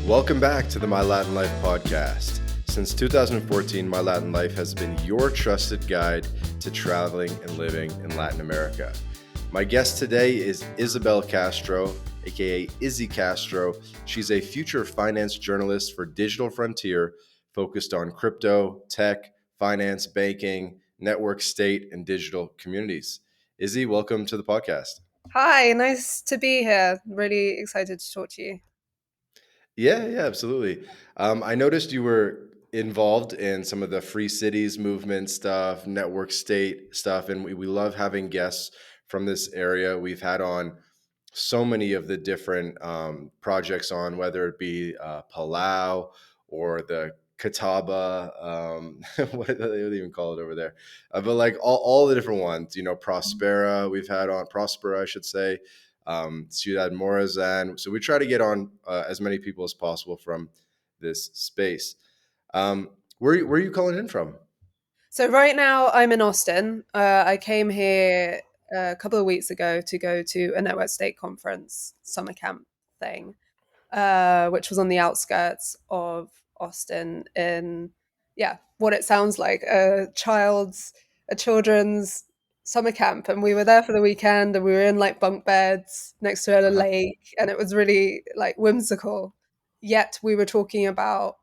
Welcome back to the My Latin Life podcast. Since 2014, My Latin Life has been your trusted guide to traveling and living in Latin America. My guest today is Isabelle Castro, aka Izzy Castro. She's a future finance journalist for Digital Frontier, focused on crypto, tech, finance, banking, network, state, and digital communities. Izzy, welcome to the podcast. Hi, nice to be here. Really excited to talk to you. Yeah, absolutely. I noticed you were involved in some of the Free Cities movement stuff, network state stuff, and we love having guests from this area. We've had on so many of the different projects on, whether it be Palau or the Catawba, what do they even call it over there? But like all the different ones, Prospera, we've had on Prospera, I should say, Ciudad Morazan. So we try to get on as many people as possible from this space. Where are you calling in from? So right now I'm in Austin. I came here a couple of weeks ago to go to a Network State conference summer camp thing, which was on the outskirts of Austin in, what it sounds like a children's summer camp. And we were there for the weekend and we were in like bunk beds next to a Uh-huh. lake and it was really like whimsical. Yet we were talking about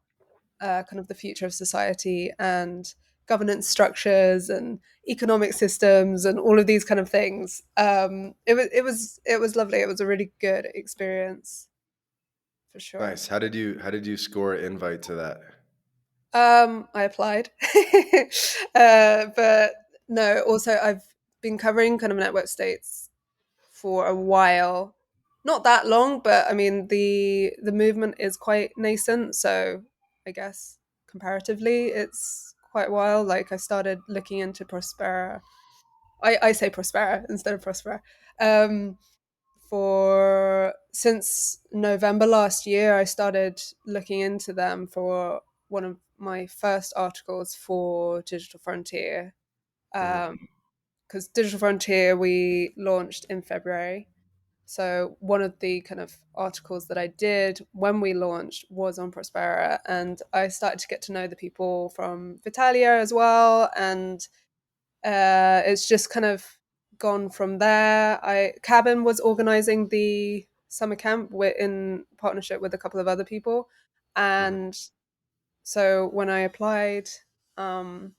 kind of the future of society and governance structures and economic systems and all of these kind of things. It was lovely. It was a really good experience for sure. Nice. How did you score an invite to that? I applied, but no. Also, I've been covering kind of network states for a while, not that long, but I mean the movement is quite nascent, so I guess comparatively it's quite a while. Like I started looking into Prospera. I say Prospera instead of Prospera. Um, for since November last year, I started looking into them for one of my first articles for Digital Frontier. Mhm. Because Digital Frontier we launched in February. So one of the kind of articles that I did when we launched was on Prospera, and I started to get to know the people from Vitalia as well, and it's just kind of gone from there. Cabin was organizing the summer camp in partnership with a couple of other people, Mhm. and so when I applied, um,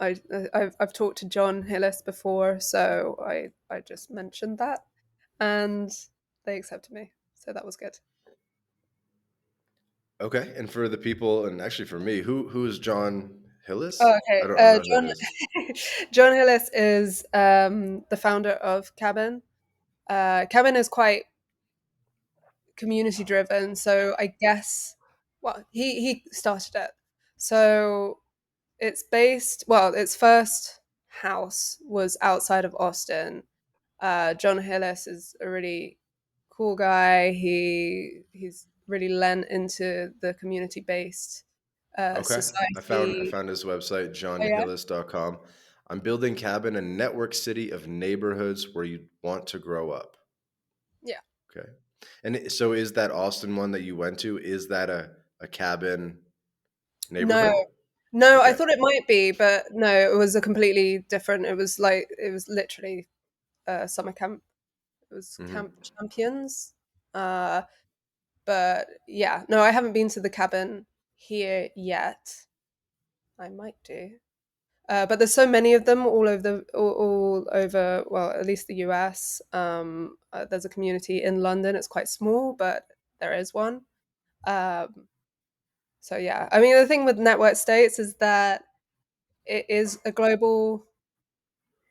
I've talked to John Hillis before, so I just mentioned that, and they accepted me, so that was good. Okay, and for the people, and actually for me, who is John Hillis? Oh, okay. I don't know who that John is. John Hillis is the founder of Cabin. Cabin is quite community driven, so I guess he started it. So it's based its first house was outside of Austin. John Hillis is a really cool guy. He's really lent into the community based Okay, I found I society. found his website, Oh yeah, johnhillis.com. I'm building cabin, a network city of neighborhoods where you want to grow up. yeah. Okay, and so is that Austin one that you went to? Is that a cabin No, neighborhood? no, I Okay. thought it might be, but no, it was a completely different. It was literally summer camp. It was Hmm. Camp Champions. Uh, but yeah, no, I haven't been to the cabin here yet. I might do. But there's so many of them all over. Well, at least the US. There's a community in London. It's quite small, but there is one. Um, so yeah, I mean the thing with network states is that it is a global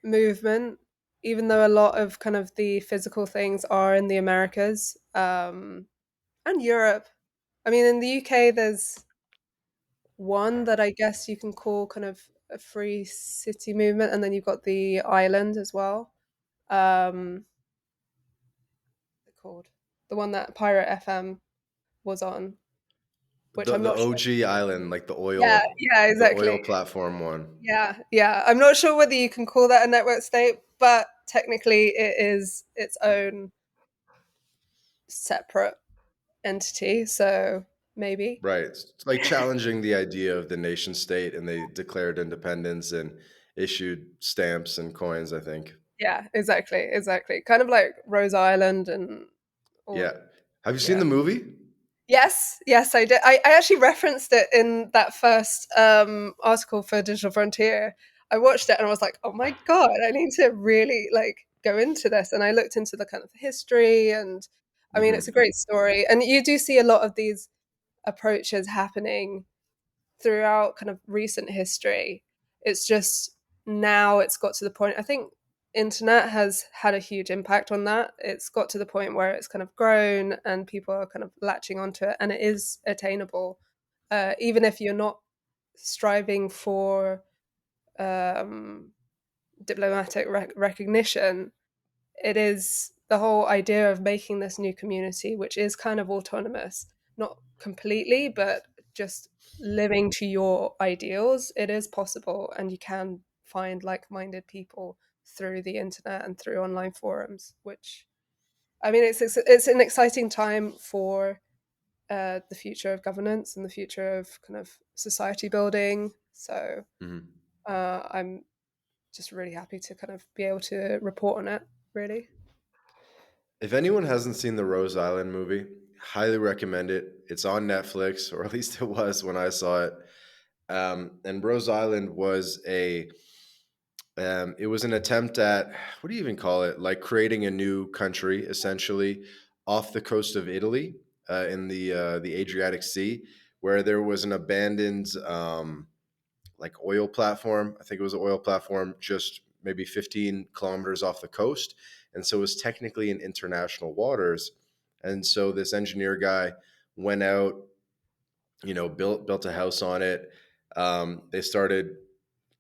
movement, even though a lot of kind of the physical things are in the Americas and Europe. I mean, in the UK, there's one that I guess you can call kind of a free city movement, and then you've got the island as well. What's it called? The one that Pirate FM was on, which The I'm the not sure. OG island, like Yeah, yeah, the exactly. oil platform one. Yeah, yeah. I'm not sure whether you can call that a network state, but technically it is its own separate entity, so maybe. Right. It's like challenging the idea of the nation state, and they declared independence and issued stamps and coins, I think. Yeah, exactly, exactly. Kind of like Rose Island and Yeah. all. Have you seen Yeah. the movie? Yes, yes, I did. I actually referenced it in that first article for Digital Frontier. I watched it and I was like, "Oh my god, I need to really like go into this." And I looked into the kind of history, and I mean, it's a Hmm. great story. And you do see a lot of these approaches happening throughout kind of recent history. It's just now it's got to the point. I think internet has had a huge impact on that. It's got to the point where it's kind of grown and people are kind of latching onto it, and it is attainable, even if you're not striving for um, diplomatic recognition. It is the whole idea of making this new community, which is kind of autonomous, not completely, but just living to your ideals. It is possible, and you can find like minded people through the internet and through online forums, which I mean, it's an exciting time for the future of governance and the future of kind of society building. So Hmm. I'm just really happy to kind of be able to report on it, really. If anyone hasn't seen the Rose Island movie, highly recommend it. It's on Netflix, or at least it was when I saw it. And Rose Island was it was an attempt at, what do you even call it? Like creating a new country, essentially, off the coast of Italy, in the Adriatic Sea, where there was an abandoned like oil platform. I think it was an oil platform just maybe 15 kilometers off the coast, and so it was technically in international waters. And so this engineer guy went out, built a house on it. They started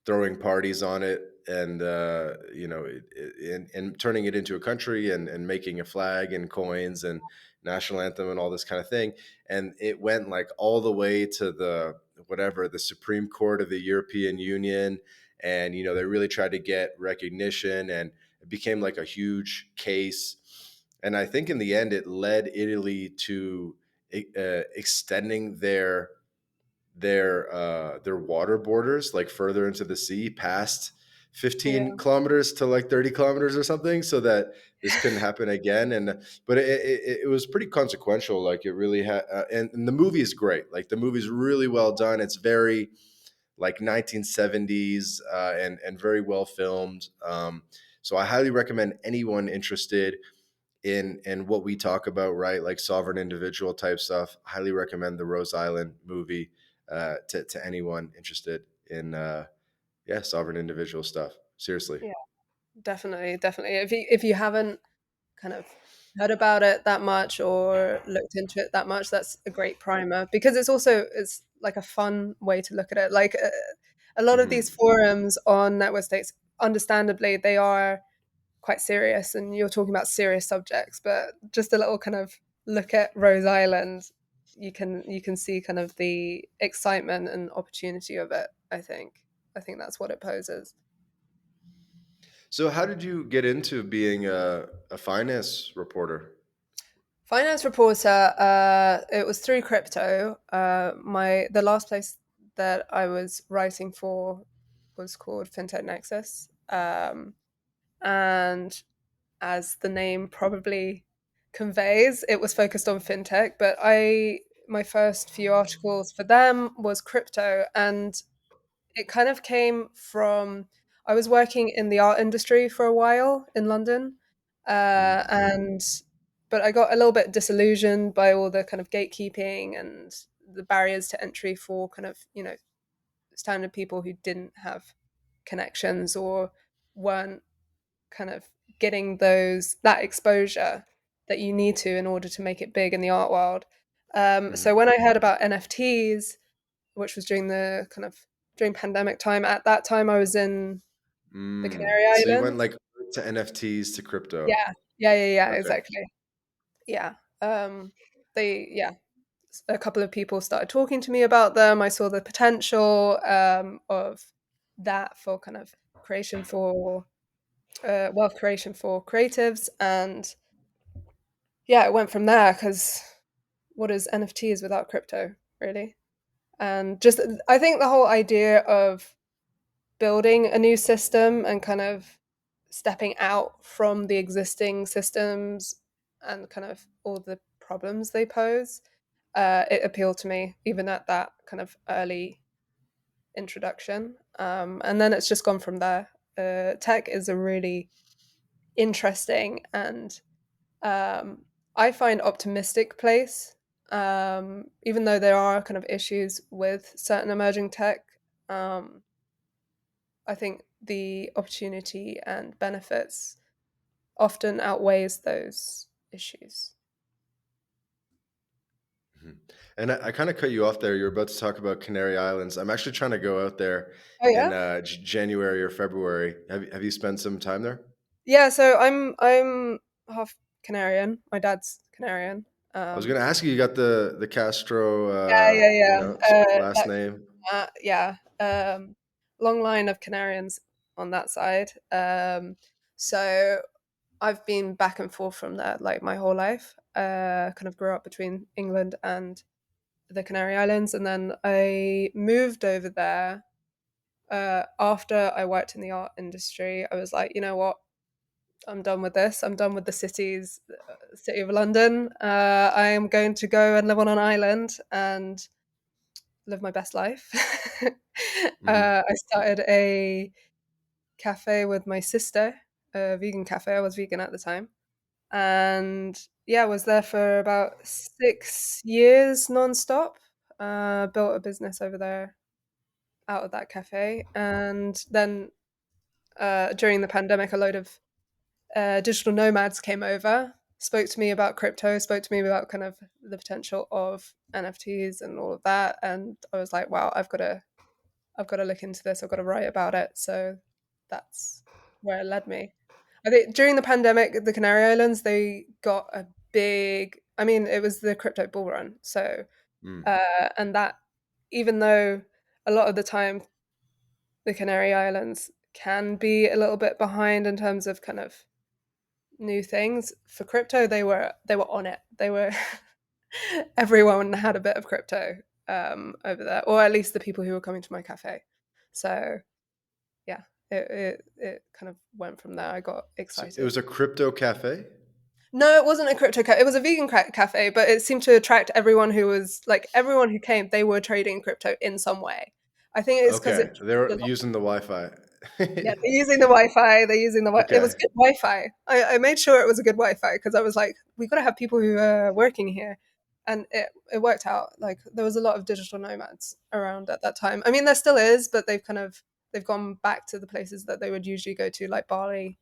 throwing parties on it, and and turning it into a country, and making a flag and coins and national anthem and all this kind of thing. And it went like all the way to the Supreme Court of the European Union. And they really tried to get recognition, and it became like a huge case. And I think in the end it led Italy to extending their water borders like further into the sea, past Yeah, 15 kilometers to like 30 kilometers or something, so that this couldn't happen again. And but it was pretty consequential. Like it really had, and the movie is great. Like the movie's really well done. It's very like 1970s, and very well filmed. So I highly recommend anyone interested in what we talk about, right? Like sovereign individual type stuff. Highly recommend the Rose Island movie, to anyone interested in yeah, sovereign individual stuff. Seriously. yeah, definitely, definitely. If you haven't kind of heard about it that much or looked into it that much, that's a great primer because it's like a fun way to look at it. Like a lot of these Hmm. forums on network states, understandably, they are quite serious, and you're talking about serious subjects. But just a little kind of look at Rose Island, you can see kind of the excitement and opportunity of it. I think that's what it poses. So how did you get into being a finance reporter? Finance reporter. It was through crypto. The last place that I was writing for was called Fintech Nexus, and as the name probably conveys, it was focused on fintech. But my first few articles for them was crypto, and it kind of came from I was working in the art industry for a while in London, Mm. and but I got a little bit disillusioned by all the kind of gatekeeping and the barriers to entry for kind of standard people who didn't have connections or weren't kind of getting that exposure that you need to in order to make it big in the art world. So Hmm. when I heard about NFTs, which was during pandemic time. At that time, I was in the Mm. Canary So you went Islands. like to NFTs to crypto. Yeah, yeah, yeah, yeah, Okay. exactly. Yeah, yeah. A couple of people started talking to me about them. I saw the potential of that for kind of creation for wealth creation for creatives, and yeah, it went from there because what is NFTs without crypto, really? And just I think the whole idea of building a new system and kind of stepping out from the existing systems and kind of all the problems they pose, it appealed to me even at that kind of early introduction. And then it's just gone from there. Tech is a really interesting and um, I find optimistic place. Even though there are kind of issues with certain emerging tech, um, I think the opportunity and benefits often outweighs those issues. Mhm. And I kind of cut you off there. You're about to talk about Canary Islands. I'm actually trying to go out there Oh in yeah, January or February. Have you spent some time there? yeah. So I'm half Canarian. My dad's Canarian. I was Um, going to ask you. You got the Castro, yeah, yeah, last that name. yeah. Long line of Canarians on that side. So I've been back and forth from there like my whole life. Kind of grew up between England and the Canary Islands, and then I moved over there after I worked in the art industry. I was like, you know what? I'm done with this. I'm done with the city of London. I am going to go and live on an island and live my best life. Hmm. I started a cafe with my sister, a vegan cafe. I was vegan at the time, and yeah, I was there for about 6 years nonstop. Built a business over there out of that cafe, and then during the pandemic, a load of digital nomads came over, spoke to me about crypto, spoke to me about kind of the potential of NFTs and all of that, and I was like, wow, I've got to look into this. I've got to write about it. So that's where it led me. I think during the pandemic, the Canary Islands they got a big. I mean, it was the crypto bull run. So Mm. and that even though a lot of the time the Canary Islands can be a little bit behind in terms of kind of new things for crypto, they were on it. They were everyone had a bit of crypto over there, or at least the people who were coming to my cafe. So yeah, it kind of went from there. I got So it excited. was a crypto cafe. No, it wasn't a crypto cafe. It was a vegan cafe, but it seemed to attract everyone who was like everyone who came. They were trading crypto in some way. I think it's because Okay, it they were using the Wi-Fi. yeah, they're using the Wi-Fi. They're using the it was Okay. good Wi-Fi. I made sure it was a good Wi-Fi because I was like, we got to have people who are working here, and it worked out. Like there was a lot of digital nomads around at that time. I mean, there still is, but they've gone back to the places that they would usually go to, like Bali.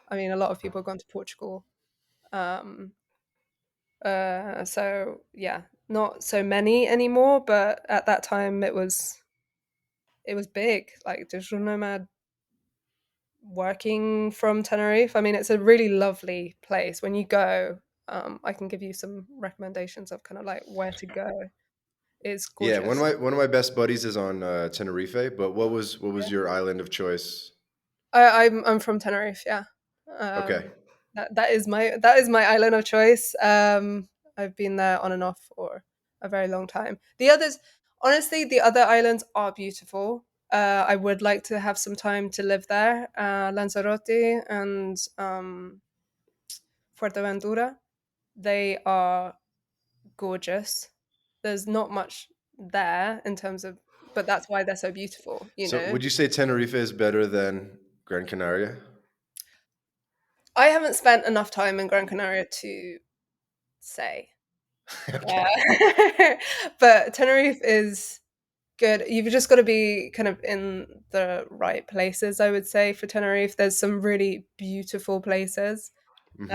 I mean, a lot of people have gone to Portugal. Um, so yeah, not so many anymore, but at that time it was big. Like digital nomad working from Tenerife. I mean, it's a really lovely place. When you go, I can give you some recommendations of kind of like where to go. It's Yeah, gorgeous. one of my best buddies is on Tenerife. But what was your island of choice? I'm from Tenerife. Yeah, Okay. that is my island of choice. I've been there on and off for a very long time. The others, honestly, the other islands are beautiful. I would like to have some time to live there. Lanzarote and Fuerteventura. They are gorgeous. There's not much there in terms of, but that's why they're so beautiful, you So know? would you say Tenerife is better than Gran Canaria? I haven't spent enough time in Gran Canaria to say. Okay. Uh, but Tenerife is good. You've just got to be kind of in the right places, I would say, for Tenerife. There's some really beautiful places. Hmm.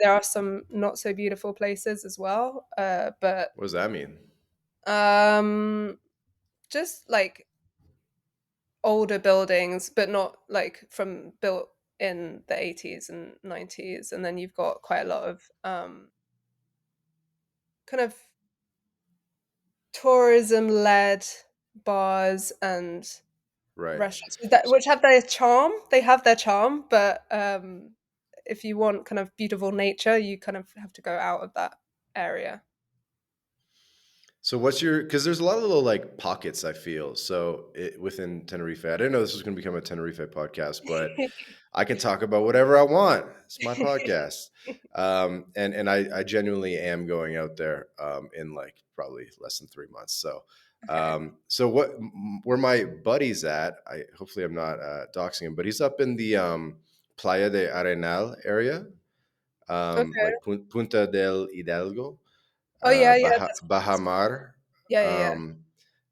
There are some not so beautiful places as well. But What does that mean? um, just like older buildings, but not like from built in the 80s and 90s. And then you've got quite a lot of kind of tourism led bars and Right. restaurants which have their charm. They have their charm, but if you want kind of beautiful nature, you kind of have to go out of that area. So what's your, because there's a lot of little like pockets I feel so within Tenerife. I didn't know this was going to become a Tenerife podcast, but I can talk about whatever I want. It's my podcast. And I genuinely am going out there in like probably less than 3 months. So Okay. so where my buddy's at, I hopefully I'm not doxing him, but he's up in the Playa de Arenal area, Okay. like Punta del Hidalgo, Oh yeah, yeah, that's Bahamar, yeah, yeah, yeah. um,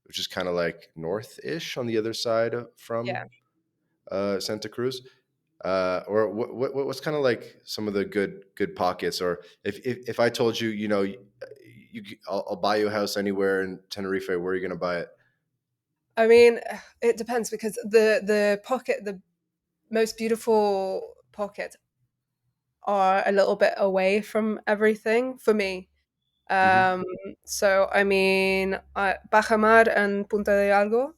which is kind of like north-ish on the other side Yeah. from Santa Cruz. Or what's kind of like some of the good pockets? Or if I told you, I'll buy you a house anywhere in Tenerife, where are you going to buy it? I mean, it depends because the most beautiful pockets are a little bit away from everything for me. Hmm. Um, so I mean, Bajamar and Punta de Algo,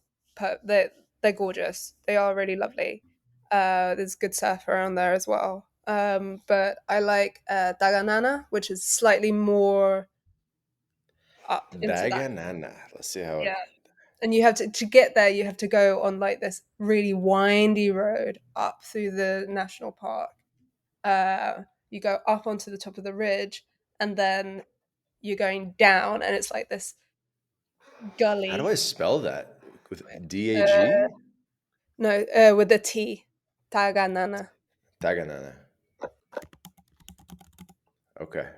they're gorgeous. They are really lovely. There's good surf around there as well. But I like Daganana, which is slightly more up into that. Daganana. Let's see how it. Yeah. And you have to get there, you have to go on like this really windy road up through the national park. You go up onto the top of the ridge, and then you're going down, and it's like this How do I gully. spell that? With Uh, DAG? no, with the T, Taganana. Daganana. Okay.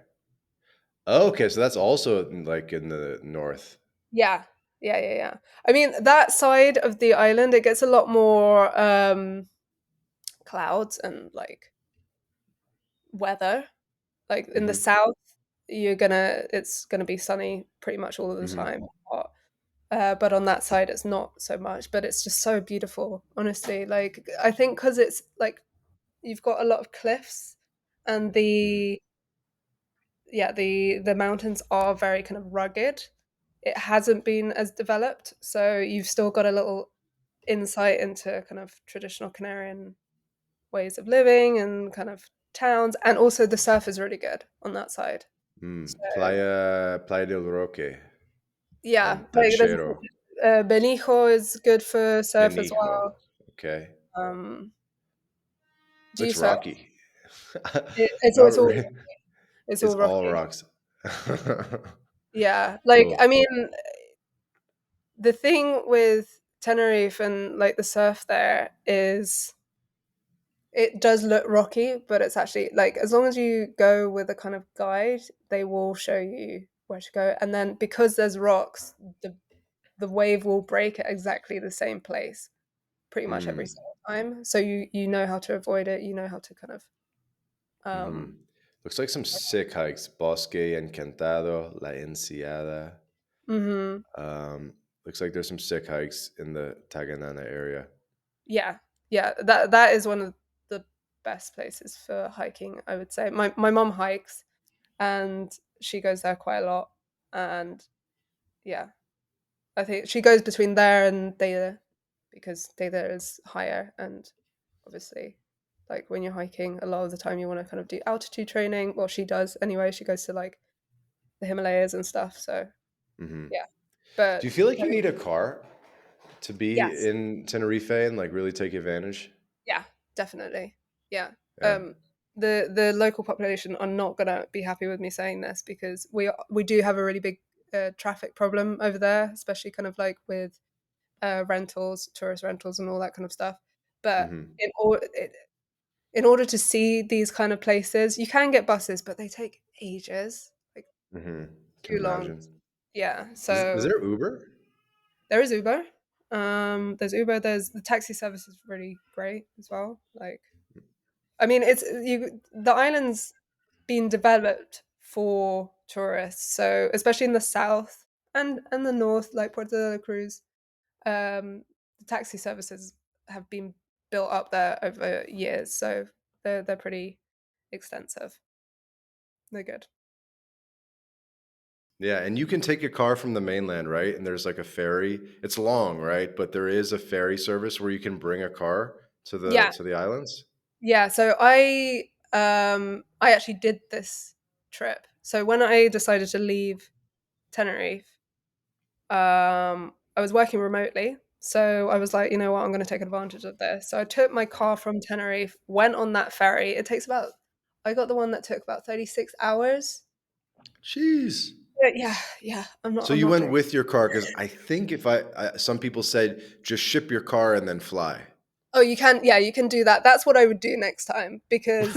Okay, so that's also like in the north. Yeah, yeah, yeah, yeah. I mean, that side of the island, it gets a lot more clouds and like weather. Like in the Hmm. south, it's gonna be sunny pretty much all of the Hmm. time. Hot. But on that side, it's not so much. But it's just so beautiful, honestly. Like I think because it's like you've got a lot of cliffs, and the mountains are very kind of rugged. It hasn't been as developed, so you've still got a little insight into kind of traditional Canarian ways of living and kind of towns, and also the surf is really good on that side. So Playa del Roque yeah, and like there's Tachero, Benijo is good for surf as Benijo. well. Okay. Um, do you Looks surf? rocky. It's Not all really. it's It's all all rocky. rocks. Yeah, like I Cool. mean, the thing with Tenerife and like the surf there is it does look rocky, but it's actually like as long as you go with a kind of guide, they will show you where to go. And then because there's rocks, the wave will break at exactly the same place pretty much every Mm. single time. So you know how to avoid it. You know how to kind of Hmm. um Looks like some sick hikes. Bosque Encantado, La Enciada. mhm. Um, Looks like there's some sick hikes in the Taganana area. Yeah. Yeah, that is one of the best places for hiking, I would say. My mom hikes and she goes there quite a lot. And yeah, I think she goes between there and Data because Data is higher, and obviously like when you're hiking a lot of the time you want to kind of do altitude training. Well, she does anyway. She goes to like the Himalayas and stuff. So Hmm. yeah. Do you But feel like you need a car to be yes. in Tenerife and like really take advantage? Yeah, definitely. Yeah. Yeah. The local population are not gonna be happy with me saying this because we do have a really big traffic problem over there, especially kind of like with rentals, tourist rentals, and all that kind of stuff. But Hmm. in order to see these kind of places, you can get buses, but they take ages, like Hmm. Can too long. imagine. Yeah. Is So there Uber? there is Uber. There's Uber. There's the taxi service is really great as well. Like I mean, the island's been developed for tourists, so especially in the south and the north, like Puerto de la Cruz, the taxi services have been built up there over years, so they're pretty extensive. They're good. Yeah, and you can take a car from the mainland, right? And there's like a ferry. It's long, right? But there is a ferry service where you can bring a car Yeah, to the islands. yeah. So I actually did this trip. So when I decided to leave Tenerife, I was working remotely. So I was like, you know what, I'm going to take advantage of this. So I took my car from Tenerife, went on that ferry. It takes about, I got the one that took about 36 hours. Jeez. Yeah, yeah. I'm not. So I'm you not went joking. with your car because I think if some people said just ship your car and then fly. Oh, you can. Yeah, you can do that. That's what I would do next time because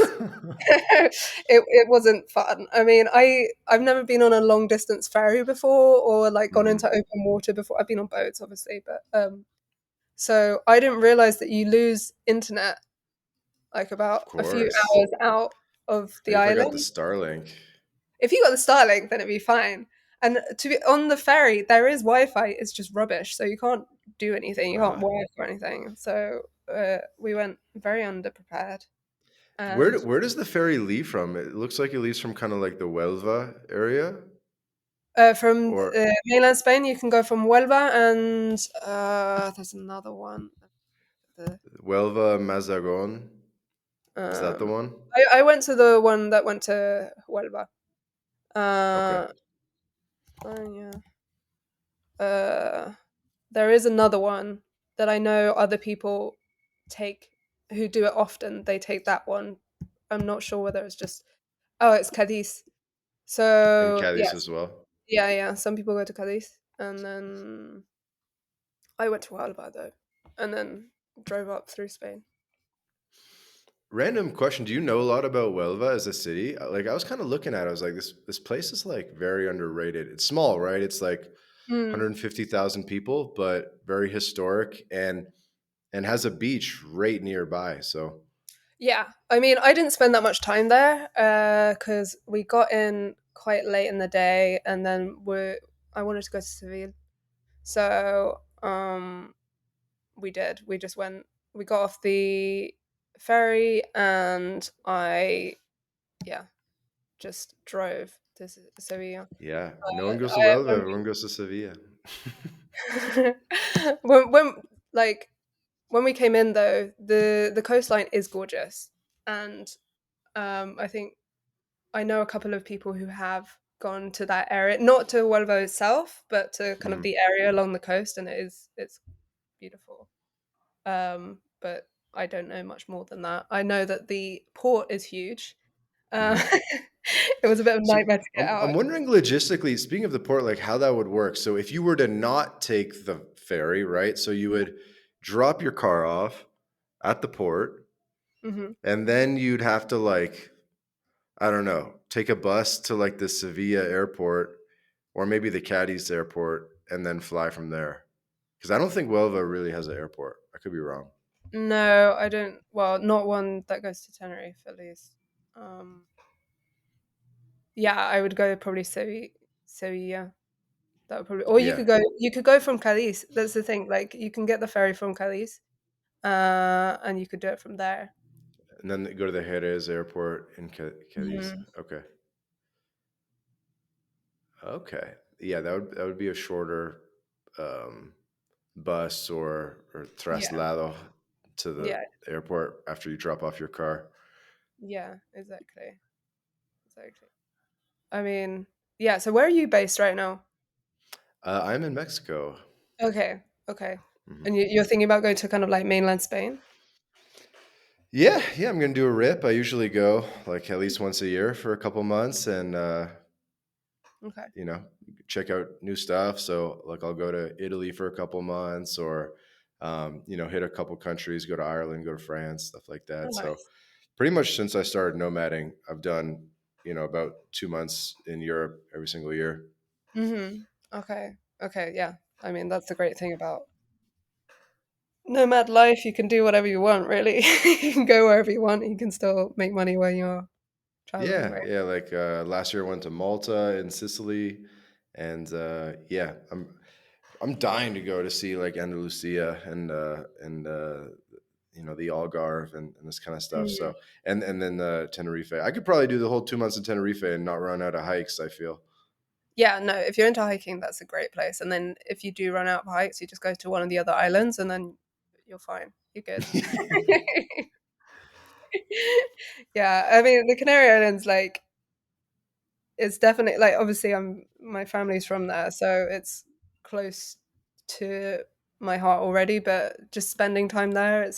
it wasn't fun. I mean, I've never been on a long distance ferry before or like gone into Mhm. open water before. I've been on boats, obviously, but so I didn't realize that you lose internet like Of about a few course. hours out of the Maybe if I got the island. Starlink. If you got the Starlink, then it'd be fine. And to be on the ferry, there is Wi-Fi. It's just rubbish, so you can't do anything. You can't Uh, work or anything. So we went very underprepared. where And where does the ferry leave from? It looks like it leaves from kind of like the Huelva area from or mainland Spain, you can go from Huelva, and there's another one. The, Huelva Mazagon. Is that the um, one? I went to the one that went to Huelva. Okay. Uh, oh yeah. Uh, there is another one that I know other people take who do it often. They take that one. I'm not sure whether it's just it's Cadiz. And So Cadiz yes, as well. yeah, yeah. Some people go to Cadiz, and then I went to Huelva though, and then drove up through Spain. Random question. Do you know a lot about Huelva as a city? Like I was kind of looking at it. I was like, this place is like very underrated. It's small, right? It's like Mm. 150,000 people, but very historic and has a beach right nearby. So, Yeah, I mean, I didn't spend that much time there because we got in quite late in the day, and then I wanted to go to Seville, so we did. We just went. We got off the ferry, and I yeah just drove to Sevilla. yeah, no one goes to I, Huelva, everyone goes to Sevilla. when like when we came in though, the coastline is gorgeous, and I think I know a couple of people who have gone to that area, not to Huelva itself, but to kind of Mhm. the area along the coast, and it's beautiful. But I don't know much more than that. I know that the port is huge. Mhm. It was a bit of a So nightmare to get I'm out. wondering logistically, speaking of the port, like how that would work. So if you were to not take the ferry, right? So you would drop your car off at the port, Hmm. and then you'd have to like, I don't know, take a bus to like the Sevilla airport or maybe the Cadiz airport and then fly from there. Because I don't think Huelva really has an airport. I could be wrong. No, I don't. Well, not one that goes to Tenerife, at least. Um, yeah, I would go probably Sevilla. That would probably, or you Yeah. could go. You could go from Cadiz. That's the thing. Like you can get the ferry from Cadiz, and you could do it from there. And then go to the Jerez airport in Cadiz. Mhm. Okay. Okay. Yeah, that would be a shorter um, bus or Yeah, traslado to the yeah, airport after you drop off your car. yeah. Exactly, exactly. I mean, yeah. So where are you based right now? I'm in Mexico. Okay, okay. Mhm. And you're thinking about going to kind of like mainland Spain? Yeah, yeah, I'm gonna do a rip. I usually go like at least once a year for a couple months and Okay. you know, check out new stuff. So like I'll go to Italy for a couple months or hit a couple countries, go to Ireland, go to France, stuff like Oh, that. So nice. pretty much since I started nomading, I've done, about 2 months in Europe every single year. Mm-hmm. Okay. Okay. Yeah. I mean, that's the great thing about nomad life. You can do whatever you want, really. You can go wherever you want. You can still make money when you're traveling, Yeah, right? yeah. Like last year I went to Malta and Sicily and yeah, I'm dying to go to see like Andalusia and the Algarve and this kind of stuff. Mm. So and then Tenerife. I could probably do the whole 2 months in Tenerife and not run out of hikes. I feel. Yeah. No, if you're into hiking, that's a great place. And then if you do run out of hikes, you just go to one of the other islands, and then you're fine. You're good. Yeah. I mean, the Canary Islands, like, it's definitely like obviously my family's from there, so it's close to my heart already, but just spending time there,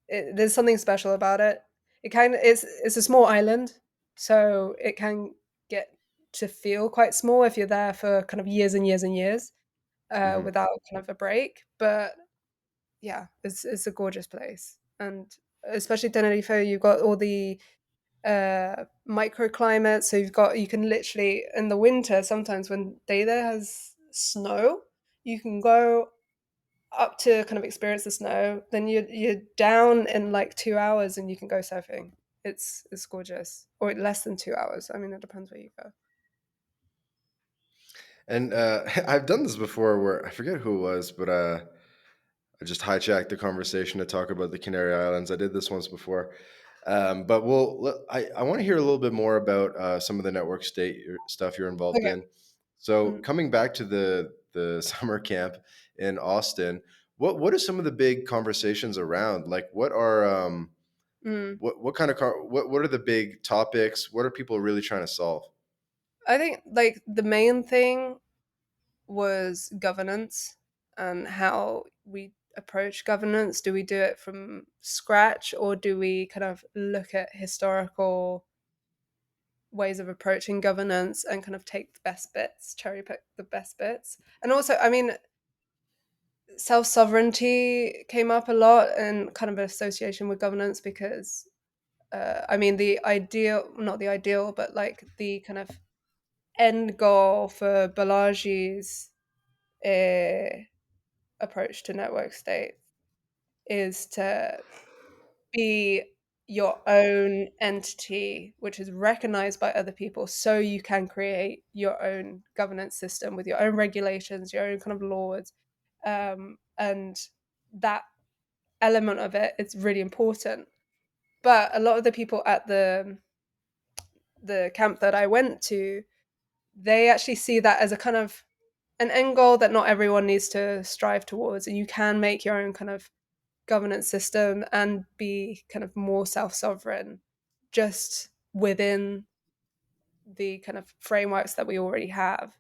there's something special about it. It's a small island, so it can get to feel quite small if you're there for kind of years and years and years Mhm. without kind of a break. But yeah, it's a gorgeous place, and especially Tenerife, you've got all the microclimate. So you can literally in the winter sometimes when day there has snow, you can go up to kind of experience the snow. Then you're down in like 2 hours and you can go surfing. It's gorgeous, or less than 2 hours. I mean, it depends where you go. And I've done this before where I forget who it was, but I just hijacked the conversation to talk about the Canary Islands. I did this once before. But I want to hear a little bit more about some of the network state stuff you're involved Okay. in. So Mm, coming back to the summer camp in Austin, what are some of the big conversations around? Like, mm. what kind of what are the big topics? What are people really trying to solve? I think like the main thing was governance and how we approach governance. Do we do it from scratch, or do we kind of look at historical ways of approaching governance and kind of take the best bits, cherry pick the best bits? And also, I mean, self sovereignty came up a lot in kind of association with governance because, I mean, the ideal, not the ideal, but like the kind of end goal for Balaji's uh, approach to network state is to be your own entity which is recognized by other people, so you can create your own governance system with your own regulations, your own kind of laws, and that element of it is really important. But a lot of the people at the camp that I went to, they actually see that as a kind of an end goal that not everyone needs to strive towards, and you can make your own kind of governance system and be kind of more self-sovereign just within the kind of frameworks that we already have,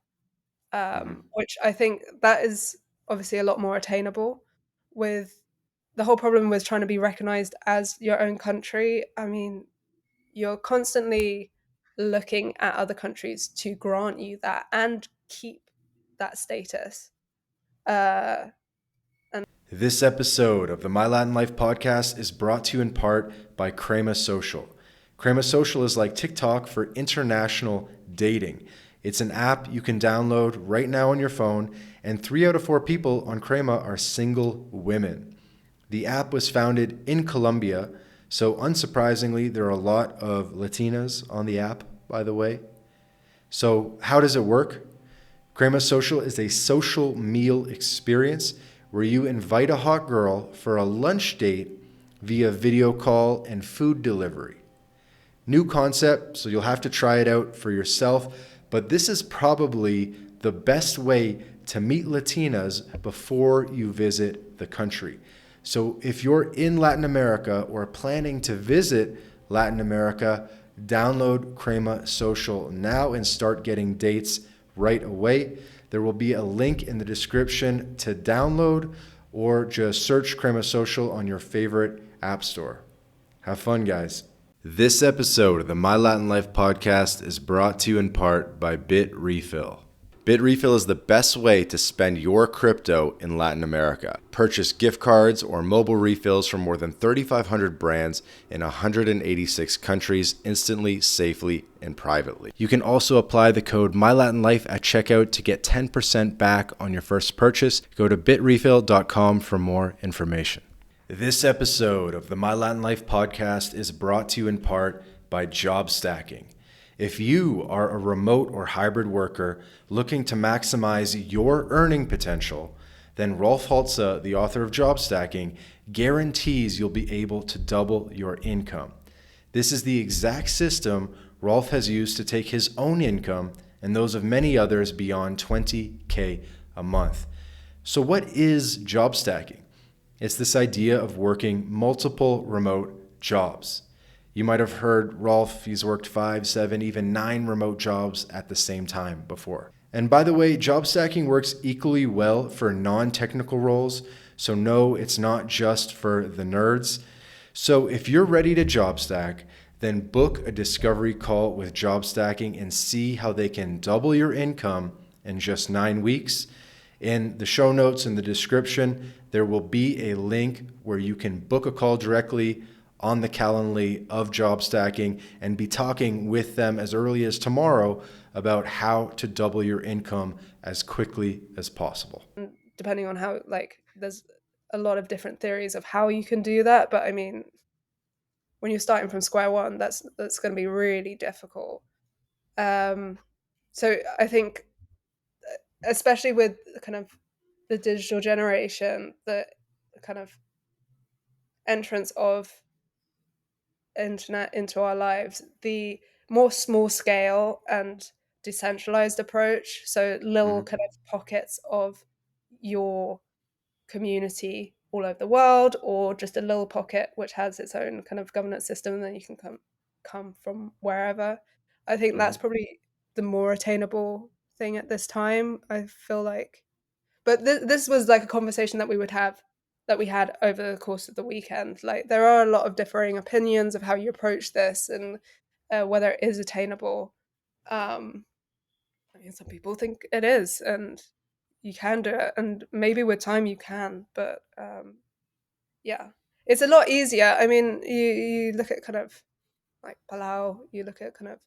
Hmm. which I think that is obviously a lot more attainable. With the whole problem with trying to be recognized as your own country, I mean, you're constantly looking at other countries to grant you that and keep that status. Uh, and This episode of the My Latin Life podcast is brought to you in part by Crema Social. Crema Social is like TikTok for international dating. It's an app you can download right now on your phone, and 3 out of 4 people on Crema are single women. The app was founded in Colombia, so unsurprisingly, there are a lot of Latinas on the app, by the way. So, how does it work? Crema Social is a social meal experience where you invite a hot girl for a lunch date via video call and food delivery. New concept, so you'll have to try it out for yourself, but this is probably the best way to meet Latinas before you visit the country. So if you're in Latin America or planning to visit Latin America, download Crema Social now and start getting dates right away. There will be a link in the description to download, or just search Crema Social on your favorite app store. Have fun, guys. This episode of the My Latin Life podcast is brought to you in part by BitRefill. BitRefill is the best way to spend your crypto in Latin America. Purchase gift cards or mobile refills from more than 3,500 brands in 186 countries instantly, safely, and privately. You can also apply the code MyLatinLife at checkout to get 10% back on your first purchase. Go to bitrefill.com for more information. This episode of the My Latin Life podcast is brought to you in part by Job Stacking. If you are a remote or hybrid worker looking to maximize your earning potential, then Rolf Holze, the author of Job Stacking, guarantees you'll be able to double your income. This is the exact system Rolf has used to take his own income and those of many others beyond 20K a month. So what is job stacking? It's this idea of working multiple remote jobs. You might have heard Rolf, he's worked 5, 7, even 9 remote jobs at the same time before. And by the way, job stacking works equally well for non technical roles. So, no, it's not just for the nerds. So, if you're ready to job stack, then book a discovery call with job stacking and see how they can double your income in just 9 weeks. In the show notes in the description, there will be a link where you can book a call directly on the Calendly of job stacking and be talking with them as early as tomorrow about how to double your income as quickly as possible. Depending on how, like, there's a lot of different theories of how you can do that, but I mean, when you're starting from square one, that's going to be really difficult. Um, so I think, especially with kind of the digital generation, the kind of entrance of internet into our lives, the more small scale and decentralized approach, so little Mm-hmm. kind of pockets of your community all over the world, or just a little pocket which has its own kind of governance system, and then you can come from wherever. I think Mm-hmm. that's probably the more attainable thing at this time, I feel like. But this was like a conversation that we had over the course of the weekend. Like, there are a lot of differing opinions of how you approach this, and whether it is attainable. um I mean, some people think it is, and you can do it, and maybe with time you can, but yeah, it's a lot easier. I mean, you look at kind of like Palau, you look at kind of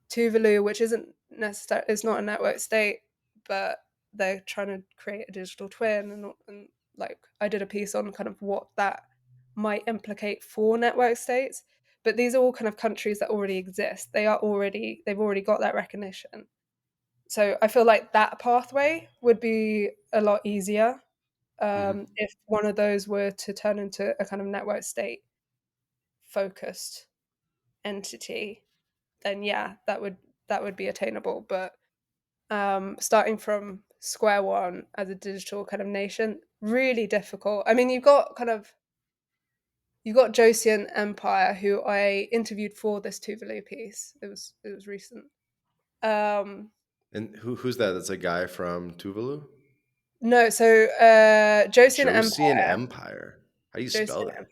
Tuvalu, which isn't necessarily, it's not a network state, but they're trying to create a digital twin, and like I did a piece on kind of what that might implicate for network states. But these are all kind of countries that already exist. They've already got that recognition. So I feel like that pathway would be a lot easier, Mm-hmm. if one of those were to turn into a kind of network state focused entity. Then yeah, that would be attainable. But starting from square one as a digital kind of nation, really difficult. I mean, you've got Joseon Empire, who I interviewed for this Tuvalu piece. It was recent. Um, And who's that? That's a guy from Tuvalu? no, so Joseon Josian Empire, Empire. How do you spell Joseon that? Empire.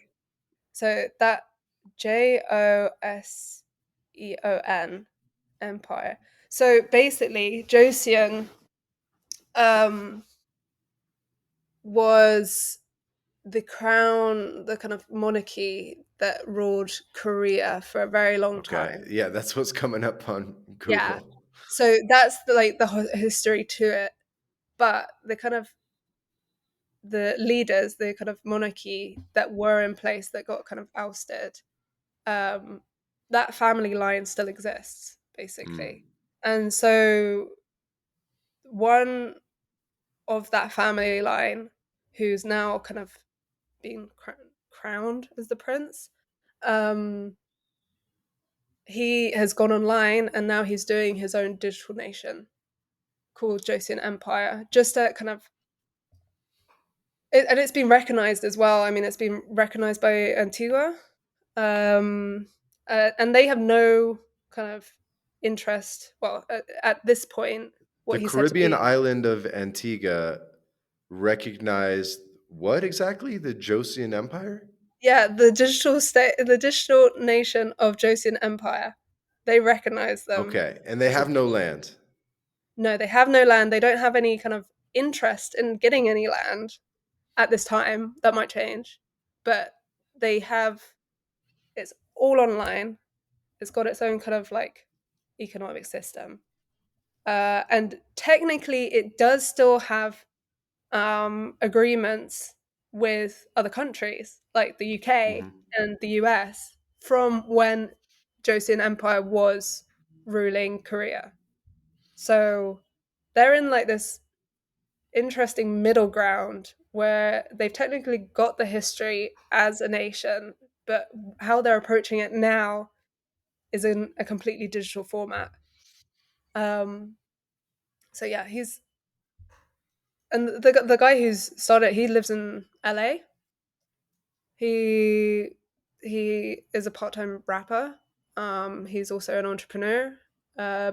So that Joseon Empire. So basically, Joseon um, was the crown, the kind of monarchy that ruled Korea for a very long Okay. time. Yeah, that's what's coming up on Yeah. Google. So that's the history to it. But the leaders, the kind of monarchy that were in place that got kind of ousted, um, that family line still exists, Mm. basically. And so one of that family line, who's now kind of been crowned as the prince, um, he has gone online, and now he's doing his own digital nation called Joseon Empire, just to kind of and it's been recognized as well. I mean, it's been recognized by Antigua, um, and they have no kind of interest. Well, at this point, The what he said to Caribbean me, island of Antigua recognized what exactly? The Josian Empire? yeah, the digital nation of Joseon Empire, they recognize them Okay. And they as a have no digital. land. No, they have no land. They don't have any kind of interest in getting any land at this time. That might change, but they have. It's all online. It's got its own kind of like economic system, and technically, it does still have agreements with other countries like the UK Hmm. and the US from when Joseon Empire was ruling Korea. So they're in like this interesting middle ground where they've technically got the history as a nation, but how they're approaching it now is in a completely digital format. Um, so yeah, he's and the guy who's started. He lives in LA. He he is a part time rapper. He's also an entrepreneur.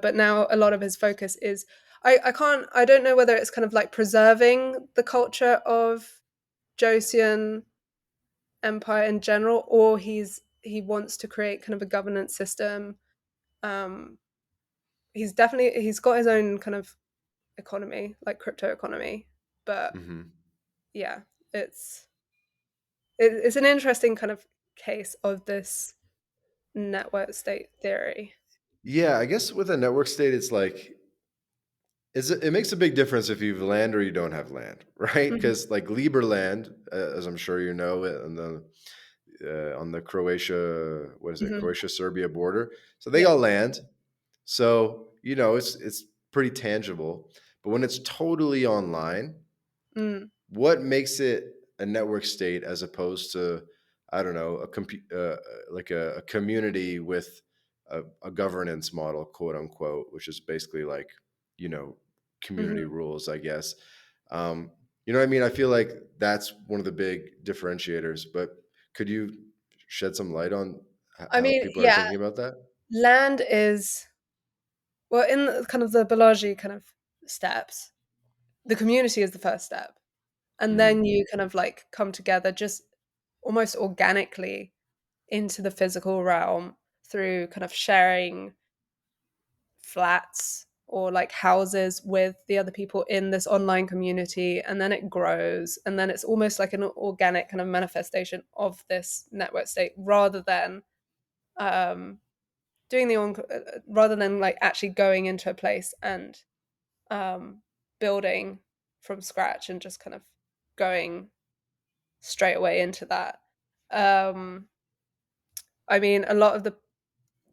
But now a lot of his focus is I don't know whether it's kind of like preserving the culture of Joseon Empire in general, or he wants to create kind of a governance system. Um, he's got his own kind of economy, like crypto economy, but Hmm. yeah, it's it's an interesting kind of case of this network state theory. Yeah, I guess with a network state, it's like it makes a big difference if you've land or you don't have land, right? Hmm. Because like Lieberland, as I'm sure you know, on the Croatia, what is it, Hmm. Croatia Serbia border, so they Yeah. got land. So it's pretty tangible. But when it's totally online, Mm. what makes it a network state as opposed to, I don't know, like a community with a governance model, quote unquote, which is basically like, you know community Hmm. rules, I guess. um, you know what I mean? I feel like that's one of the big differentiators, but could you shed some light on I how mean, people are yeah, thinking about that? land is well in kind of the Balaji kind of steps. The community is the first step, and then Hmm. you kind of like come together just almost organically into the physical realm through kind of sharing flats or like houses with the other people in this online community, and then it grows, and then it's almost like an organic kind of manifestation of this network state rather than um doing the on rather than like actually going into a place and um building from scratch and just kind of going straight away into that. um I mean, a lot of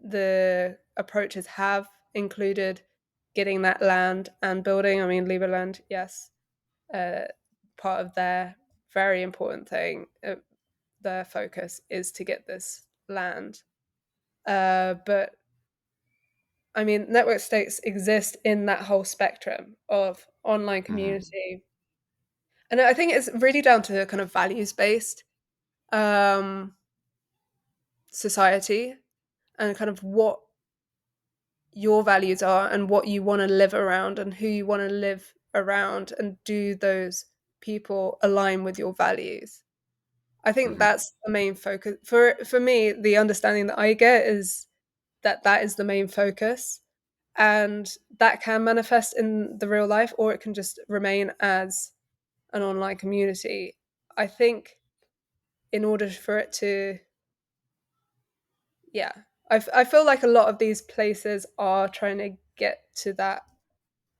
the approaches have included getting that land and building. I mean, Liberland, yes, uh, part of their very important thing, their focus is to get this land. But I mean, network states exist in that whole spectrum of online Hmm. community. And I think it's really down to kind of values based um, society and kind of what your values are and what you want to live around and who you want to live around, and do those people align with your values. I think Hmm. that's the main focus for me. The understanding that I get is that that is the main focus, and that can manifest in the real life or it can just remain as an online community. I think in order for it to, yeah, I feel like a lot of these places are trying to get to that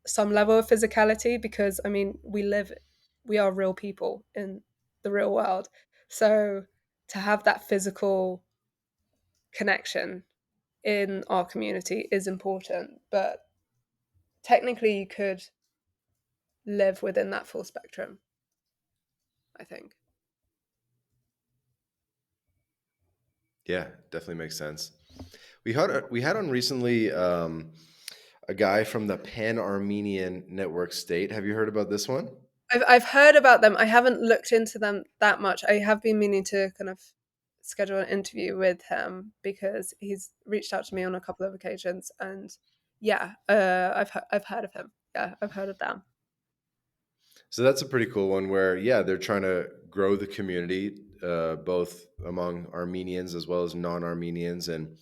some level of physicality because I mean we are real people in the real world. So to have that physical connection in our community is important, but technically you could live within that full spectrum, I think. Yeah, definitely makes sense. We had on recently, a guy from the Pan Armenian Network State. Have you heard about this one? I've heard about them. I haven't looked into them that much. I have been meaning to kind of schedule an interview with him because he's reached out to me on a couple of occasions, and yeah, I've heard of him. Yeah, I've heard of them. So that's a pretty cool one where, yeah, they're trying to grow the community, both among Armenians as well as non-Armenians, and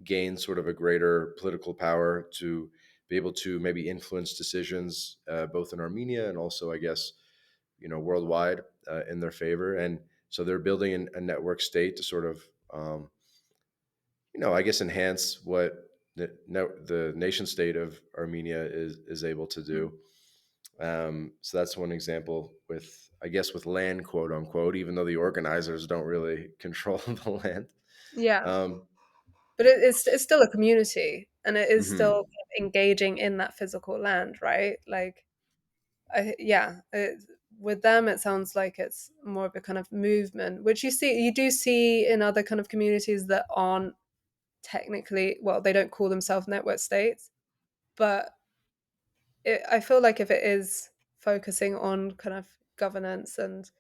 gain sort of a greater political power to be able to maybe influence decisions, both in Armenia and also, I guess, worldwide, in their favor. And so they're building a network state to sort of, I guess, enhance what the nation state of Armenia is able to Mm. do. So that's one example with, I guess, with land, quote unquote, even though the organizers don't really control the land. Yeah, Um, but it's still a community, and it is still kind mhm. of engaging in that physical land, right? Like, yeah, with them, it sounds like it's more of a kind of movement, which you do see in other kind of communities that aren't technically, well, they don't call themselves network states, but I feel like if it is focusing on kind of governance and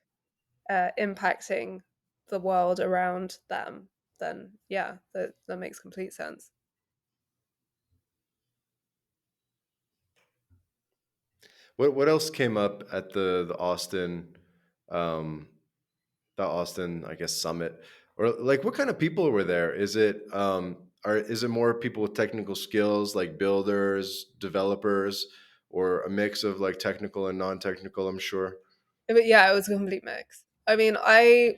impacting the world around them, then yeah, that makes complete sense. What else came up at um, the Austin, I guess, summit? Or like what kind of people were there? Is it more people with technical skills like builders, developers, or a mix of like technical and non-technical, I'm sure. But yeah, it was a complete mix. I mean, I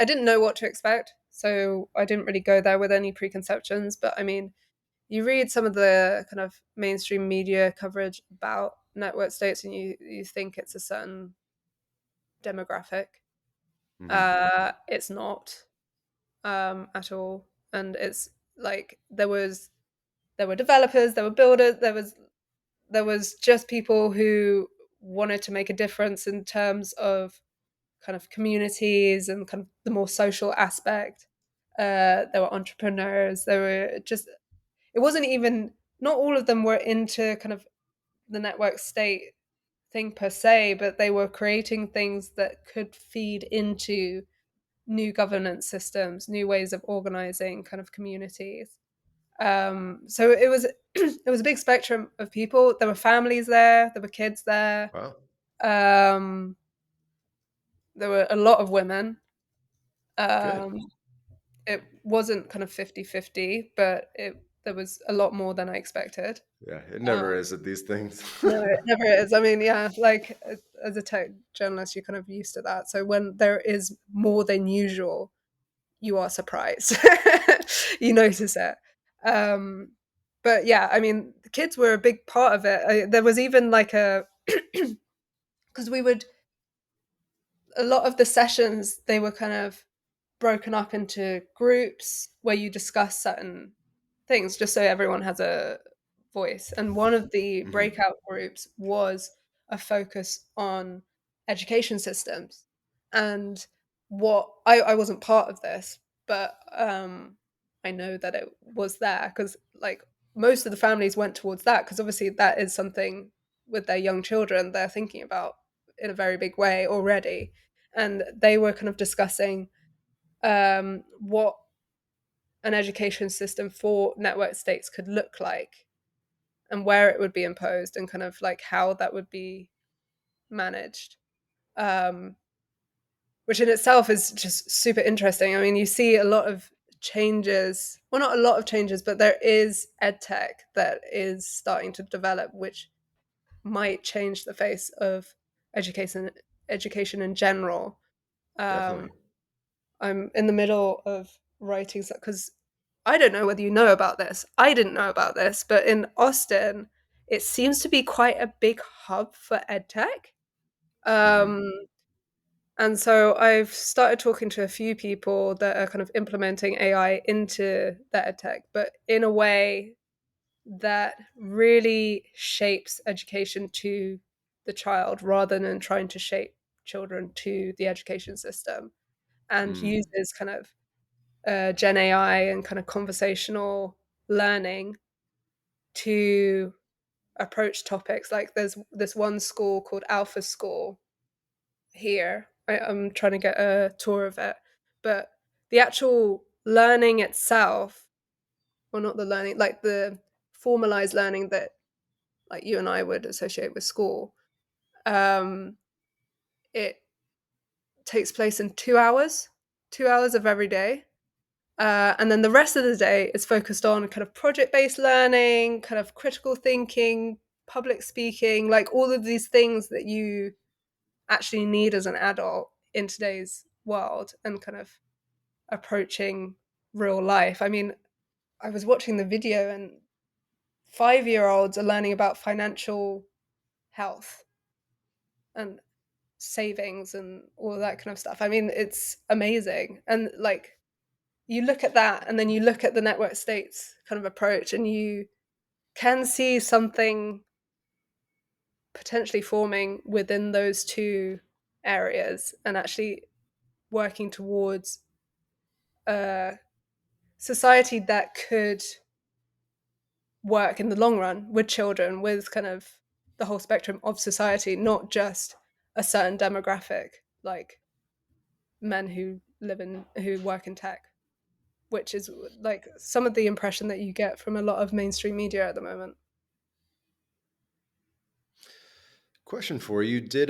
didn't know what to expect, so I didn't really go there with any preconceptions. But I mean, you read some of the kind of mainstream media coverage about network states, and you think it's a certain demographic. Hmm. It's not at all, and it's like there were developers, there were builders, there was just people who wanted to make a difference in terms of kind of communities and kind of the more social aspect. There were entrepreneurs. There were just it wasn't even not all of them were into kind of the network state thing per se, but they were creating things that could feed into new governance systems, new ways of organizing kind of communities. So it was it was a big spectrum of people. There were families there, there were kids there, Wow. um, there were a lot of women. Good. Um, it wasn't kind of 50-50, but there was a lot more than I expected. Yeah, it Um, never is at these things. no, it never is. I mean, yeah, like as a tech journalist, you're kind of used to that. So when there is more than usual, you are surprised. You notice it. Um, but yeah, I mean, the kids were a big part of it. There was even like a because we would a lot of the sessions they were kind of broken up into groups where you discuss certain things just so everyone has a voice. And one of the Hmm. breakout groups was a focus on education systems. And I wasn't part of this, but I know that it was there because like most of the families went towards that because obviously that is something with their young children they're thinking about in a very big way already. And they were kind of discussing what an education system for network states could look like and where it would be imposed and kind of like how that would be managed, um, which in itself is just super interesting. I mean, you see a lot of changes, well, not a lot of changes, but there is ed tech that is starting to develop, which might change the face of education education in general. Um, Definitely. I'm in the middle of writing because I don't know whether you know about this. I didn't know about this, but in Austin, it seems to be quite a big hub for edtech. Hmm. Um, and so I've started talking to a few people that are kind of implementing AI into their edtech, but in a way that really shapes education to the child rather than trying to shape children to the education system and Mm. uses kind of Gen AI and kind of conversational learning to approach topics. Like there's this one school called Alpha School here. I'm trying to get a tour of it, but the actual learning itself, well, not the learning, like the formalized learning that like you and I would associate with school, um, it takes place in 2 hours, 2 hours of every day. And then the rest of the day is focused on kind of project based learning, kind of critical thinking, public speaking, like all of these things that you actually need as an adult in today's world and kind of approaching real life. I mean, I was watching the video and 5 year olds are learning about financial health and savings and all of that kind of stuff. I mean, it's amazing. And like, you look at that and then you look at the network states kind of approach and you can see something potentially forming within those two areas and actually working towards a society that could work in the long run with children, with kind of the whole spectrum of society, not just a certain demographic like men who work in tech, which is like some of the impression that you get from a lot of mainstream media at the moment. Question for you. Did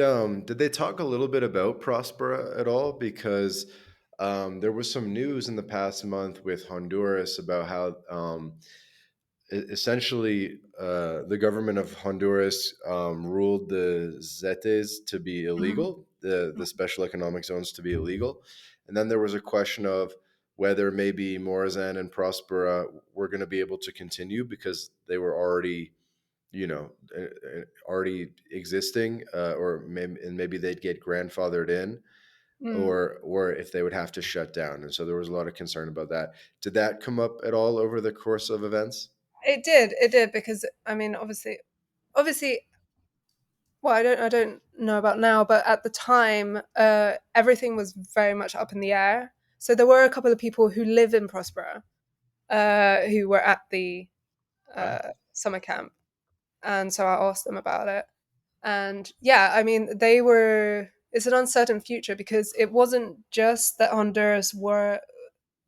they talk a little bit about Prospera at all? Because there was some news in the past month with Honduras about how essentially the government of Honduras ruled the zetes to be Mhm. illegal, the special economic zones to be illegal. And then there was a question of whether maybe Morazan and Prospera were going to be able to continue because they were already, already existing, and maybe they'd get grandfathered in, Mm. or if they would have to shut down. And so there was a lot of concern about that. Did that come up at all over the course of events? It did because I mean, obviously, well, I don't know about now, but at the time, everything was very much up in the air. So there were a couple of people who live in Prospero, who were at the Right. summer camp, and so I asked them about it. And yeah, I mean, they were. It's an uncertain future because it wasn't just that Honduras were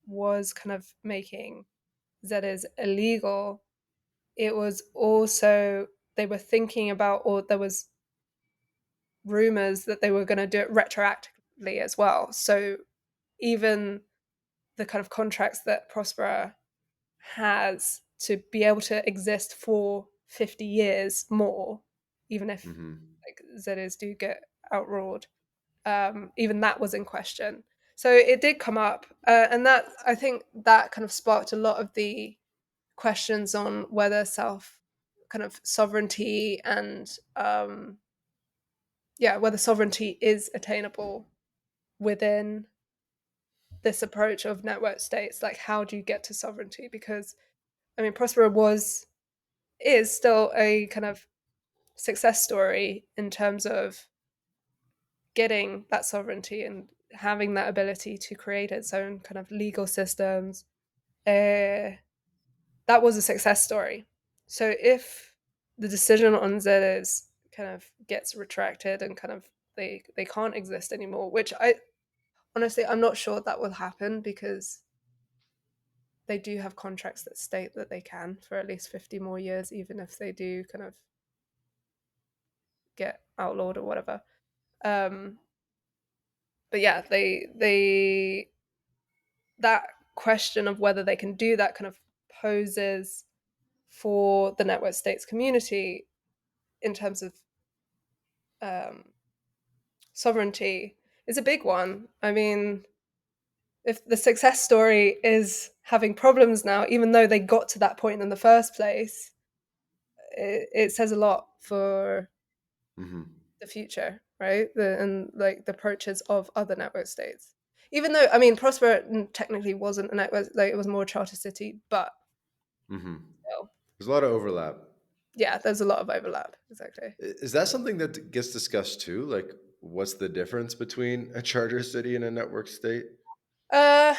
was kind of making Zetas illegal. It was also they were thinking about, or there was rumors that they were going to do it retroactively as well. So even the kind of contracts that Prospera has to be able to exist for 50 years more, even if Hmm. like Zetas do get outruled, even that was in question. So it did come up, and that I think that kind of sparked a lot of the questions on whether self kind of sovereignty and yeah, whether sovereignty is attainable within this approach of network states. Like, how do you get to sovereignty? Because I mean, Prospero was is still a kind of success story in terms of getting that sovereignty and having that ability to create its own kind of legal systems. Uh, that was a success story. So if the decision on Z is kind of gets retracted and kind of they can't exist anymore, which I honestly I'm not sure that will happen because they do have contracts that state that they can for at least 50 more years, even if they do kind of get outlawed or whatever. Um, but yeah, they that question of whether they can do that kind of poses for the network states community in terms of um, sovereignty is a big one. I mean, if the success story is having problems now, even though they got to that point in the first place, it says a lot for Hmm. the future, right? And like the approaches of other network states. Even though, I mean, Prosper technically wasn't a network, like it was more a charter city, but Hmm. still, There's a lot of overlap. yeah, there's a lot of overlap. Exactly. Is that something that gets discussed too? Like, what's the difference between a charter city and a network state? Uh,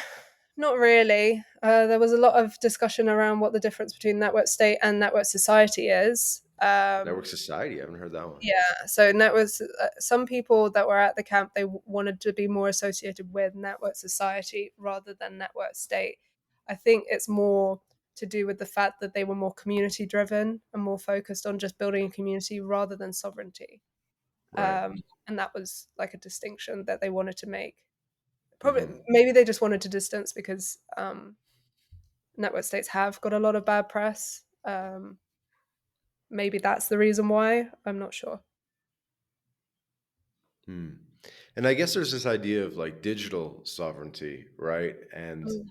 Not really. There was a lot of discussion around what the difference between network state and network society is. Network society. I haven't heard that one. Yeah, so networks. Some people that were at the camp they wanted to be more associated with network society rather than network state. I think it's more to do with the fact that they were more community driven and more focused on just building a community rather than sovereignty. Right. And that was like a distinction that they wanted to make. Probably, Hmm. maybe they just wanted to distance because network states have got a lot of bad press. Maybe that's the reason why. I'm not sure. Hmm. And I guess there's this idea of like digital sovereignty, right? And Mm.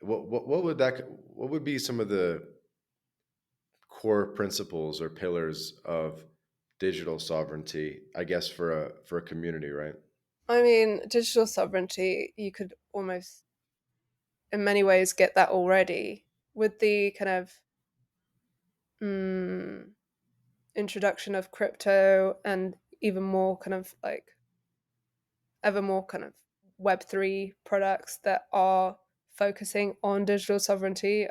what would be some of the core principles or pillars of digital sovereignty? I guess for a community, right? I mean, digital sovereignty, you could almost, in many ways, get that already with the kind of mm, introduction of crypto and even more kind of like ever more kind of Web3 products that are focusing on digital sovereignty.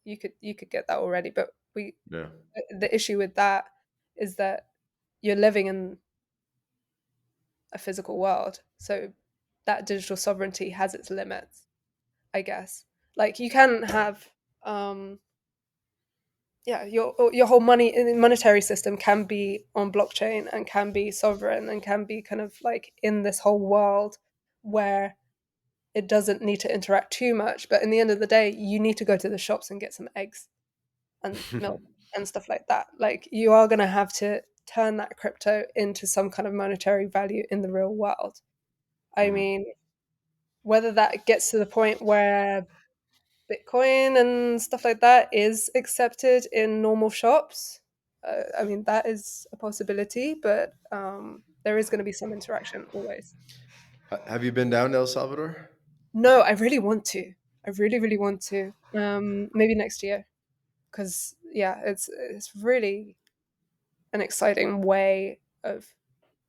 You could get that already, but we Yeah. the issue with that is that you're living in a physical world, so that digital sovereignty has its limits. I guess. Like you can have um yeah, your whole monetary system can be on blockchain and can be sovereign and can be kind of like in this whole world where it doesn't need to interact too much. But in the end of the day, you need to go to the shops and get some eggs and milk and stuff like that. Like you are going to have to turn that crypto into some kind of monetary value in the real world. I Mhm. mean, whether that gets to the point where Bitcoin and stuff like that is accepted in normal shops, I mean, that is a possibility, but there is going to be some interaction always. Have you been down to El Salvador? No, I really want to. I really, really want to. Maybe next year, because yeah, it's really an exciting way of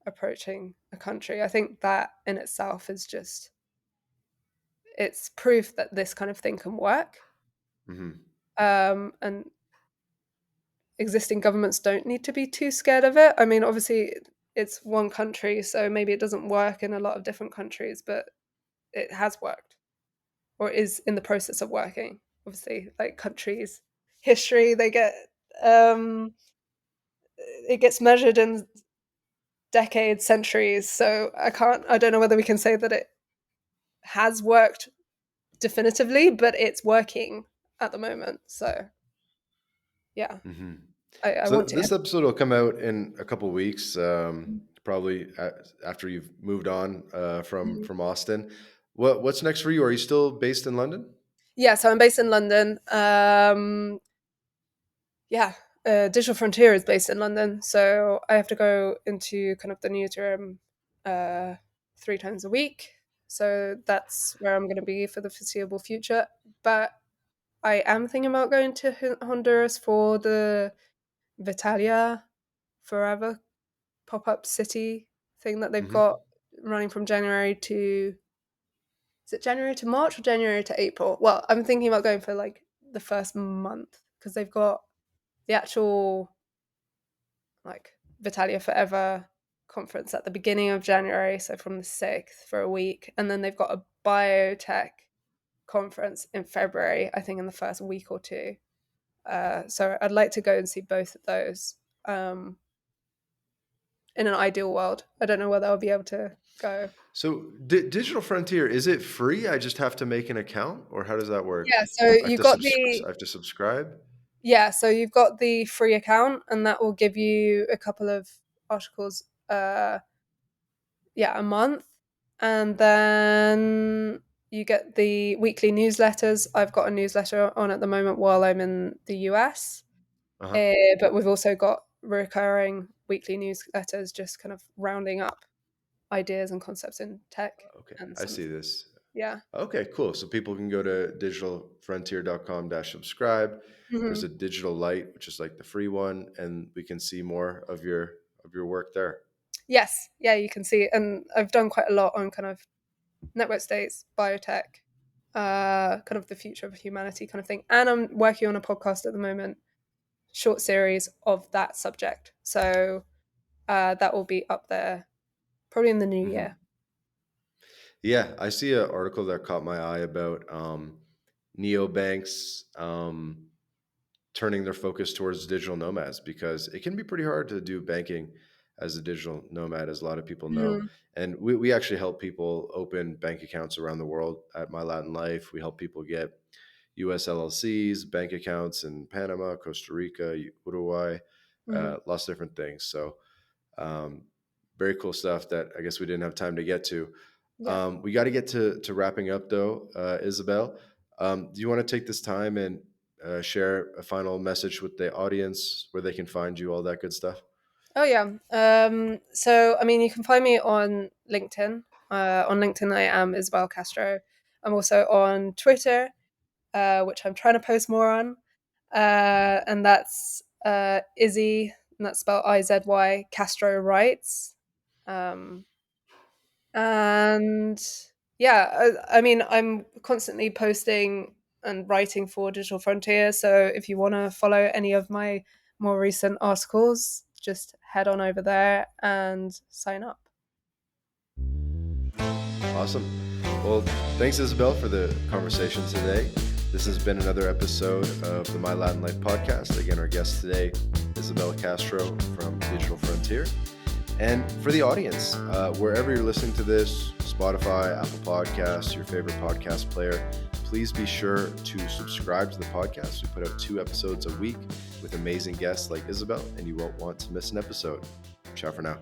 approaching a country. I think that in itself is just it's proof that this kind of thing can work. Mhm. And existing governments don't need to be too scared of it. I mean, obviously, it's one country, so maybe it doesn't work in a lot of different countries, but it has worked or is in the process of working. Obviously, like countries, history, they get it gets measured in decades, centuries. So I don't know whether we can say that it has worked definitively, but it's working at the moment. So yeah, Mhm. I So want to. this episode will come out in a couple weeks, probably after you've moved on Mhm. from Austin. What's next for you? Are you still based in London? Yeah, so I'm based in London. Yeah, Digital Frontier is based in London, so I have to go into kind of the newsroom 3 times a week. So that's where I'm going to be for the foreseeable future. But I am thinking about going to Honduras for the Vitalia Forever pop up city thing that they've Hmm. got running from January to is it January to March or January to April? Well, I'm thinking about going for like the first month because they've got the actual like Vitalia Forever conference at the beginning of January, so from the 6th for a week, and then they've got a biotech conference in February, I think in the first week or two. So I'd like to go and see both of those. In an ideal world, I don't know whether I'll be able to go. So Digital Frontier, is it free? I just have to make an account, or how does that work? Yeah, so I have you've to got the I have to subscribe. yeah, so you've got the free account, and that will give you a couple of articles. Yeah, a month, and then you get the weekly newsletters. I've got a newsletter on at the moment while I'm in the US, Uh huh. but we've also got recurring weekly newsletters, just kind of rounding up ideas and concepts in tech Okay, and I some of see this. yeah. Okay, cool. So people can go to digitalfrontier.com/subscribe. There's Mhm. a digital light, which is like the free one, and we can see more of your work there. Yes, yeah, you can see, and I've done quite a lot on kind of network states, biotech, kind of the future of humanity kind of thing. And I'm working on a podcast at the moment, short series of that subject. So that will be up there probably in the new year. Hmm. Yeah, I see an article that caught my eye about neobanks turning their focus towards digital nomads because it can be pretty hard to do banking as a digital nomad, as a lot of people know. Mm, And we actually help people open bank accounts around the world at My Latin Life. We help people get US LLCs, bank accounts in Panama, Costa Rica, Uruguay, mm, lots of different things. So, um, very cool stuff that I guess we didn't have time to get to. yeah. We got to get to wrapping up though, Isabel. Do you want to take this time and share a final message with the audience where they can find you, all that good stuff? Oh yeah. So I mean, you can find me on LinkedIn. On LinkedIn, I am Isabelle Castro. I'm also on Twitter, which I'm trying to post more on, and that's Izzy, and that's spelled IZY Castro Writes. Um, and yeah, I mean, I'm constantly posting and writing for Digital Frontier. So if you want to follow any of my more recent articles, just head on over there and sign up. Awesome. Well, thanks, Isabel, for the conversation today. This has been another episode of the My Latin Life podcast. Again, our guest today, Isabelle Castro from Digital Frontier. And for the audience, wherever you're listening to this, Spotify, Apple Podcasts, your favorite podcast player, please be sure to subscribe to the podcast. We put out 2 episodes a week with amazing guests like Isabelle, and you won't want to miss an episode. Ciao for now.